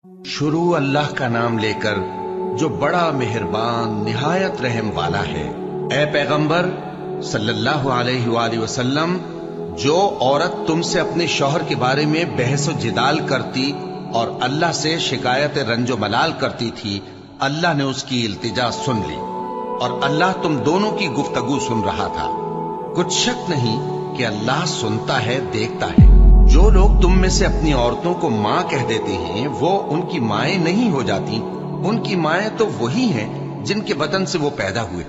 शुरू अल्लाह का नाम लेकर जो बड़ा मेहरबान निहायत रहम वाला है। ए पैगंबर सल्लल्लाहु अलैहि वसल्लम, जो औरत तुमसे अपने शौहर के बारे में बहस व जिदाल करती और अल्लाह से शिकायत रंजो मलाल करती थी, अल्लाह ने उसकी इल्तिजा सुन ली और अल्लाह तुम दोनों की गुफ्तगू सुन रहा था। कुछ शक नहीं कि अल्लाह सुनता है, देखता है। जो लोग तुम में से अपनी औरतों को माँ कह देते हैं, वो उनकी माएं नहीं हो जाती। उनकी माएं तो वही हैं जिनके बदन से वो पैदा हुए।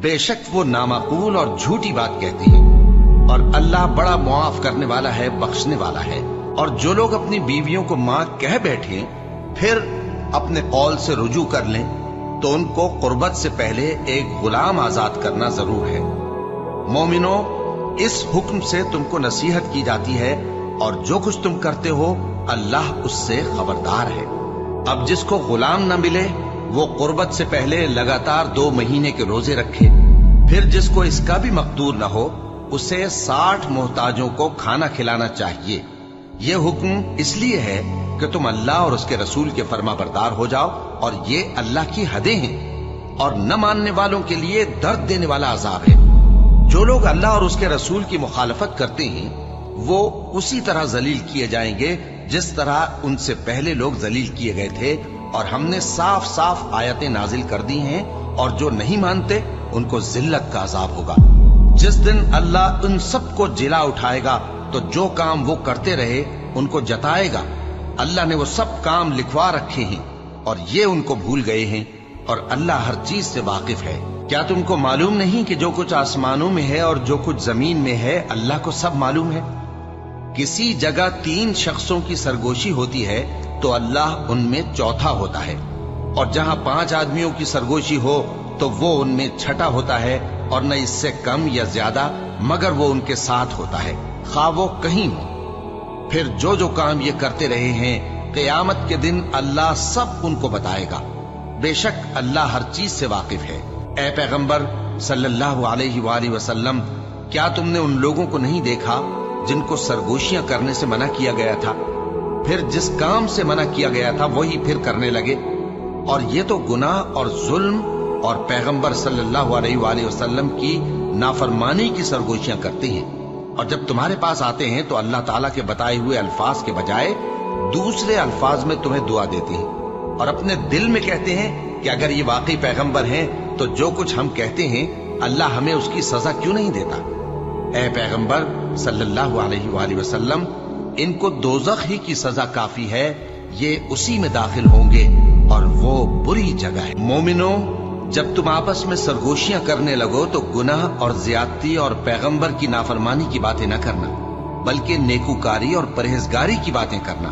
बेशक वो नामाकूल और झूठी बात कहते हैं और अल्लाह बड़ा मुआफ करने वाला है, बख्शने वाला है। और जो लोग अपनी बीवियों को माँ कह बैठे फिर अपने कौल से रुजू कर लें, तो उनको कुर्बत से पहले एक गुलाम आजाद करना जरूर है। मोमिनो, इस हुक्म से तुमको नसीहत की जाती है और जो कुछ तुम करते हो अल्लाह उससे खबरदार है। अब जिसको गुलाम न मिले वो कुर्बत से पहले लगातार 2 महीने के रोजे रखे। फिर जिसको इसका भी मकदूर न हो उसे 60 मोहताजों को खाना खिलाना चाहिए। ये हुक्म इसलिए है कि तुम अल्लाह और उसके रसूल के फर्माबरदार हो जाओ, और ये अल्लाह की हदें हैं और न मानने वालों के लिए दर्द देने वाला अजाब है। जो लोग अल्लाह और उसके रसूल की मुखालफत करते हैं वो उसी तरह जलील किए जाएंगे जिस तरह उनसे पहले लोग जलील किए गए थे, और हमने साफ साफ आयतें नाजिल कर दी हैं, और जो नहीं मानते उनको जिल्लत का अजाब होगा। जिस दिन अल्लाह उन सबको जिला उठाएगा तो जो काम वो करते रहे उनको जताएगा। अल्लाह ने वो सब काम लिखवा रखे हैं और ये उनको भूल गए हैं, और अल्लाह हर चीज से वाकिफ है। क्या तुमको मालूम नहीं कि जो कुछ आसमानों में है और जो कुछ जमीन में है अल्लाह को सब मालूम है। किसी जगह 3 शख्सों की सरगोशी होती है तो अल्लाह उनमें चौथा होता है, और जहां 5 आदमियों की सरगोशी हो तो वो उनमें छठा होता है, और न इससे कम या ज्यादा, मगर वो उनके साथ होता है, खा वो कहीं हो। फिर जो जो काम ये करते रहे हैं क़यामत के दिन अल्लाह सब उनको बताएगा। बेशक अल्लाह हर चीज से वाकिफ है। ए पैगंबर सल्लल्लाहु अलैहि वसल्लम, क्या तुमने उन लोगों को नहीं देखा जिनको सरगोशियां करने से मना किया गया था, फिर जिस काम से मना किया गया था वही फिर करने लगे? और ये तो गुनाह और जुल्म और पैगंबर सल्लल्लाहु अलैहि वसल्लम की नाफरमानी की सरगोशियां करते हैं। और जब तुम्हारे पास आते हैं तो अल्लाह ताला के बताए हुए अल्फाज के बजाय दूसरे अल्फाज में तुम्हें दुआ देते हैं, और अपने दिल में कहते हैं कि अगर ये वाकई पैगंबर हैं तो जो कुछ हम कहते हैं अल्लाह हमें उसकी सजा क्यों नहीं देता। ए पैगंबर सल्लल्लाहु अलैहि वसल्लम, इनको दोज़ख ही की सजा काफी है, ये उसी में दाखिल होंगे और वो बुरी जगह है। मोमिनो, जब तुम आपस में सरगोशियां करने लगो तो गुनाह और ज्यादती और पैगंबर की नाफरमानी की बातें न करना, बल्कि नेकूकारी और परहेजगारी की बातें करना,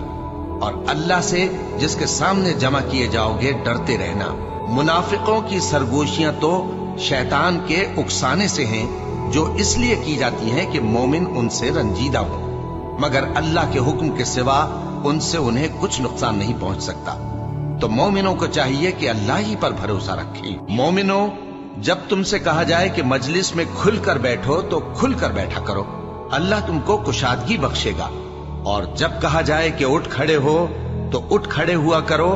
और अल्लाह से जिसके सामने जमा किए जाओगे डरते रहना। मुनाफिकों की सरगोशियां तो शैतान के उकसाने से हैं, जो इसलिए की जाती हैं कि मोमिन उनसे रंजीदा हो, मगर अल्लाह के हुक्म के सिवा उनसे उन्हें कुछ नुकसान नहीं पहुंच सकता। तो मोमिनों को चाहिए कि अल्लाह ही पर भरोसा रखें। मोमिनों, जब तुमसे कहा जाए कि मजलिस में खुलकर बैठो तो खुलकर बैठा करो, अल्लाह तुमको कुशादगी बख्शेगा। और जब कहा जाए कि उठ खड़े हो तो उठ खड़े हुआ करो।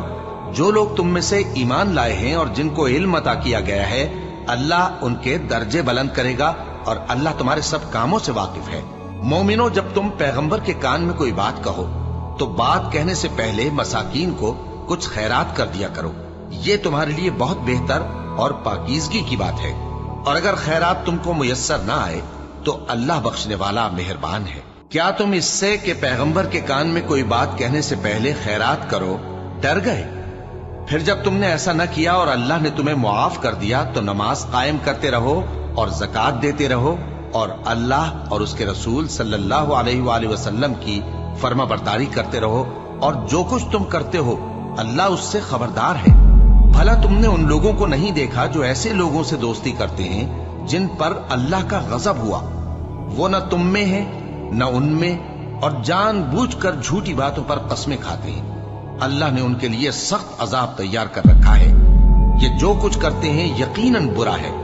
जो लोग तुम में से ईमान लाए हैं और जिनको इल्म अता किया गया है, अल्लाह उनके दर्जे बुलंद करेगा, और अल्लाह तुम्हारे सब कामों से वाकिफ है। मोमिनो, जब तुम पैगंबर के कान में कोई बात कहो तो बात कहने से पहले मसाकीन को कुछ खैरात कर दिया करो। ये तुम्हारे लिए बहुत बेहतर और पाकीज़गी की बात है। और अगर खैरात तुमको मुयस्सर ना आए तो अल्लाह बख्शने वाला मेहरबान है। क्या तुम इससे कि पैगंबर के कान में कोई बात कहने से पहले खैरात करो डर गए? फिर जब तुमने ऐसा न किया और अल्लाह ने तुम्हें मुआफ कर दिया तो नमाज कायम करते रहो और ज़कात देते रहो, और अल्लाह और उसके रसूल सल्लल्लाहु अलैहि वसल्लम की फर्माबरदारी करते रहो, और जो कुछ तुम करते हो अल्लाह उससे खबरदार है। भला तुमने उन लोगों को नहीं देखा जो ऐसे लोगों से दोस्ती करते हैं जिन पर अल्लाह का गजब हुआ? वो न तुम में है न उनमें, और जानबूझकर झूठी बातों पर कस्में खाते हैं। अल्लाह ने उनके लिए सख्त अजाब तैयार कर रखा है। ये जो कुछ करते हैं यकीनन बुरा है।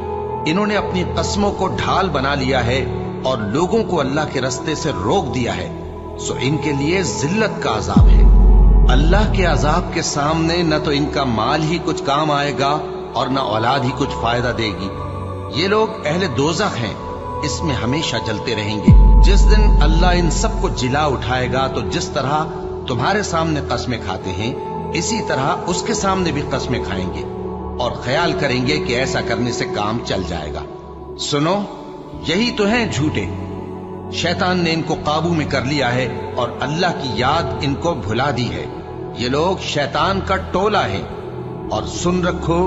इन्होंने अपनी कस्मों को ढाल बना लिया है और लोगों को अल्लाह के रास्ते से रोक दिया है, सो इनके लिए जिल्लत का अजाब है। اللہ کے عذاب کے سامنے نہ تو ان کا مال ہی کچھ کام آئے گا اور نہ اولاد ہی کچھ فائدہ دے گی۔ یہ لوگ اہل دوزخ ہیں، اس میں ہمیشہ جلتے رہیں گے۔ جس دن اللہ ان سب کو جلا اٹھائے گا تو جس طرح تمہارے سامنے قسمیں کھاتے ہیں اسی طرح اس کے سامنے بھی قسمیں کھائیں گے اور خیال کریں گے کہ ایسا کرنے سے کام چل جائے گا۔ سنو، یہی تو ہیں جھوٹے۔ شیطان نے ان کو قابو میں کر لیا ہے اور اللہ کی یاد ان کو بھلا دی ہے۔ یہ لوگ شیطان کا ٹولہ ہے، اور سن رکھو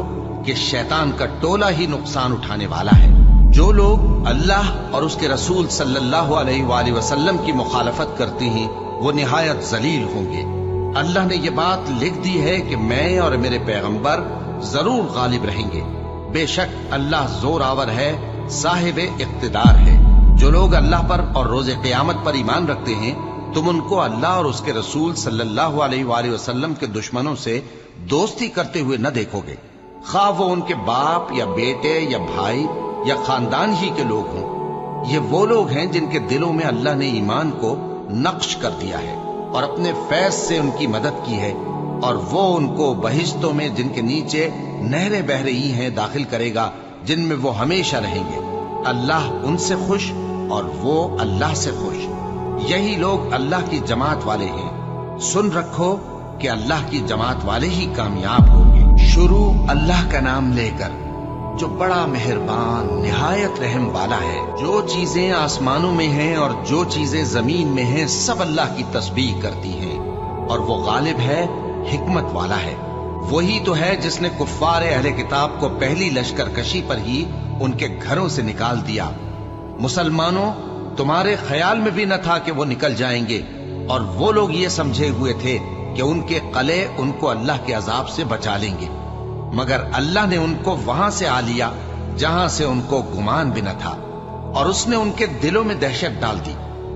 کہ شیطان کا ٹولہ ہی نقصان اٹھانے والا ہے۔ جو لوگ اللہ اور اس کے رسول صلی اللہ علیہ وآلہ وسلم کی مخالفت کرتے ہیں وہ نہایت ذلیل ہوں گے۔ اللہ نے یہ بات لکھ دی ہے کہ میں اور میرے پیغمبر ضرور غالب رہیں گے۔ بے شک اللہ زور آور ہے، صاحب اقتدار ہے۔ جو لوگ اللہ پر اور روز قیامت پر ایمان رکھتے ہیں تم ان کو اللہ اور اس کے رسول صلی اللہ علیہ وآلہ وسلم کے دشمنوں سے دوستی کرتے ہوئے نہ دیکھو گے، خواہ وہ ان کے باپ یا بیٹے یا بھائی یا خاندان ہی کے لوگ ہوں۔ یہ وہ لوگ ہیں جن کے دلوں میں اللہ نے ایمان کو نقش کر دیا ہے اور اپنے فیض سے ان کی مدد کی ہے، اور وہ ان کو بہشتوں میں جن کے نیچے نہریں بہہ رہی ہیں داخل کرے گا، جن میں وہ ہمیشہ رہیں گے۔ اللہ ان سے خوش اور وہ اللہ سے خوش۔ یہی لوگ اللہ کی جماعت والے ہیں۔ سن رکھو کہ اللہ کی جماعت والے ہی کامیاب ہوں گے۔ شروع اللہ کا نام لے کر جو بڑا مہربان نہایت رحم والا ہے۔ جو چیزیں آسمانوں میں ہیں اور جو چیزیں زمین میں ہیں سب اللہ کی تسبیح کرتی ہیں، اور وہ غالب ہے، حکمت والا ہے۔ وہی تو ہے جس نے کفار اہل کتاب کو پہلی لشکر کشی پر ہی ان کے گھروں سے نکال دیا۔ مسلمانوں، تمہارے خیال میں بھی نہ تھا کہ وہ نکل جائیں گے، اور وہ لوگ یہ سمجھے ہوئے تھے کہ ان کے قلعے ان کو اللہ کے عذاب سے بچا لیں گے، مگر اللہ نے ان کو وہاں سے آ لیا جہاں سے ان کو گمان بھی نہ تھا، اور اس نے ان کے دلوں میں دہشت ڈال دی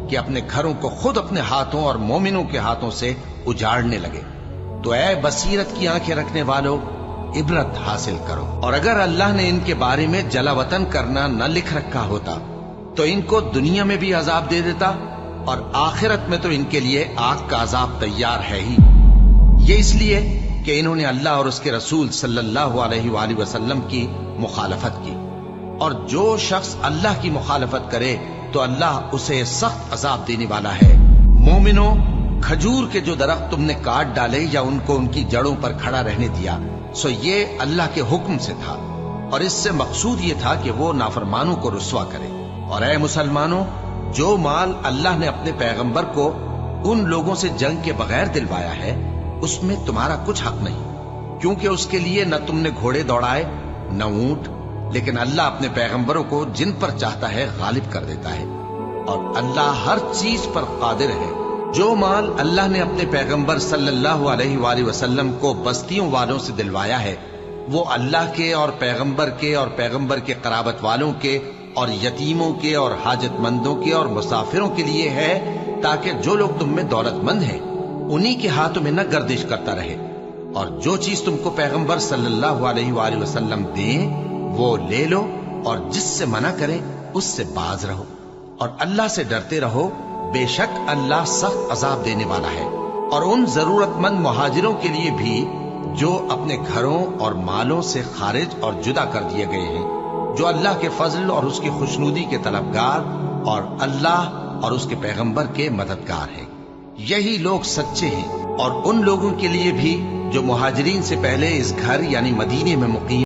کہ اپنے گھروں کو خود اپنے ہاتھوں اور مومنوں کے ہاتھوں سے اجاڑنے لگے۔ تو اے بصیرت کی آنکھیں رکھنے والو، عبرت حاصل کرو۔ اور اگر اللہ نے ان کے بارے میں جلا وطن کرنا نہ لکھ رکھا ہوتا تو ان کو دنیا میں بھی عذاب دے دیتا، اور آخرت میں تو ان کے لیے آگ کا عذاب تیار ہے ہی۔ یہ اس لیے کہ انہوں نے اللہ اور اس کے رسول صلی اللہ علیہ وآلہ وسلم کی مخالفت کی، اور جو شخص اللہ کی مخالفت کرے تو اللہ اسے سخت عذاب دینے والا ہے۔ مومنوں، کھجور کے جو درخت تم نے کاٹ ڈالے یا ان کو ان کی جڑوں پر کھڑا رہنے دیا، سو یہ اللہ کے حکم سے تھا، اور اس سے مقصود یہ تھا کہ وہ نافرمانوں کو رسوا کرے۔ اور اے مسلمانوں، جو مال اللہ نے اپنے پیغمبر کو ان لوگوں سے جنگ کے بغیر دلوایا ہے اس میں تمہارا کچھ حق نہیں، کیونکہ اس کے لیے نہ تم نے گھوڑے دوڑائے نہ اونٹ، لیکن اللہ اپنے پیغمبروں کو جن پر چاہتا ہے غالب کر دیتا ہے، اور اللہ ہر چیز پر قادر ہے۔ جو مال اللہ نے اپنے پیغمبر صلی اللہ علیہ وآلہ وسلم کو بستیوں والوں سے دلوایا ہے وہ اللہ کے اور پیغمبر کے اور پیغمبر کے قرابت والوں کے اور یتیموں کے اور حاجت مندوں کے اور مسافروں کے لیے ہے، تاکہ جو لوگ تم میں دولت مند ہیں انہی کے ہاتھوں میں نہ گردش کرتا رہے، اور جو چیز تم کو پیغمبر صلی اللہ علیہ وآلہ وسلم دیں وہ لے لو، اور جس سے منع کریں اس سے باز رہو، اور اللہ سے ڈرتے رہو، بے شک اللہ سخت عذاب دینے والا ہے۔ اور ان ضرورت مند مہاجروں کے لیے بھی جو اپنے گھروں اور مالوں سے خارج اور جدا کر دیے گئے ہیں، جو اللہ کے فضل اور اس کی خوشنودی کے طلبگار اور اللہ اور اس کے پیغمبر کے مددگار ہیں، یہی لوگ سچے ہیں۔ اور ان لوگوں کے لیے بھی جو مہاجرین سے پہلے اس گھر یعنی مدینے میں مقیم